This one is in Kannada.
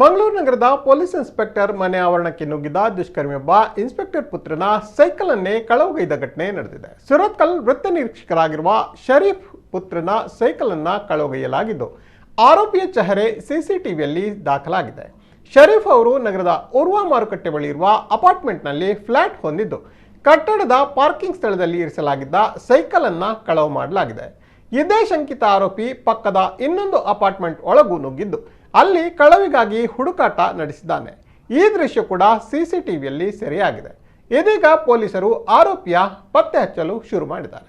ಮಂಗಳೂರು ನಗರದ ಪೊಲೀಸ್ ಇನ್ಸ್ಪೆಕ್ಟರ್ ಮನೆ ಆವರಣಕ್ಕೆ ನುಗ್ಗಿದ ದುಷ್ಕರ್ಮಿಯೊಬ್ಬ ಇನ್ಸ್ಪೆಕ್ಟರ್ ಪುತ್ರನ ಸೈಕಲ್ ಅನ್ನೇ ಕಳವುಗೈದ ಘಟನೆ ನಡೆದಿದೆ. ಸುರತ್ಕಲ್ ವೃತ್ತ ನಿರೀಕ್ಷಕರಾಗಿರುವ ಶರೀಫ್ ಪುತ್ರನ ಸೈಕಲ್ ಅನ್ನ ಕಳವುಗೈಯಲಾಗಿದ್ದು, ಆರೋಪಿಯ ಚೆಹರೆ ಸಿಸಿಟಿವಿಯಲ್ಲಿ ದಾಖಲಾಗಿದೆ. ಶರೀಫ್ ಅವರು ನಗರದ ಉರ್ವ ಮಾರುಕಟ್ಟೆ ಬಳಿ ಇರುವ ಅಪಾರ್ಟ್ಮೆಂಟ್ನಲ್ಲಿ ಫ್ಲಾಟ್ ಹೊಂದಿದ್ದು, ಕಟ್ಟಡದ ಪಾರ್ಕಿಂಗ್ ಸ್ಥಳದಲ್ಲಿ ಇರಿಸಲಾಗಿದ್ದ ಸೈಕಲ್ ಅನ್ನ ಕಳವು ಮಾಡಲಾಗಿದೆ. ಇದೇ ಶಂಕಿತ ಆರೋಪಿ ಪಕ್ಕದ ಇನ್ನೊಂದು ಅಪಾರ್ಟ್ಮೆಂಟ್ ಒಳಗೂ ನುಗ್ಗಿದ್ದು, ಅಲ್ಲಿ ಕಳವಿಗಾಗಿ ಹುಡುಕಾಟ ನಡೆಸಿದ್ದಾನೆ. ಈ ದೃಶ್ಯ ಕೂಡ ಸಿಸಿಟಿವಿಯಲ್ಲಿ ಸೆರೆಯಾಗಿದೆ. ಇದೀಗ ಪೊಲೀಸರು ಆರೋಪಿಯ ಪತ್ತೆ ಹಚ್ಚಲು ಶುರು ಮಾಡಿದ್ದಾರೆ.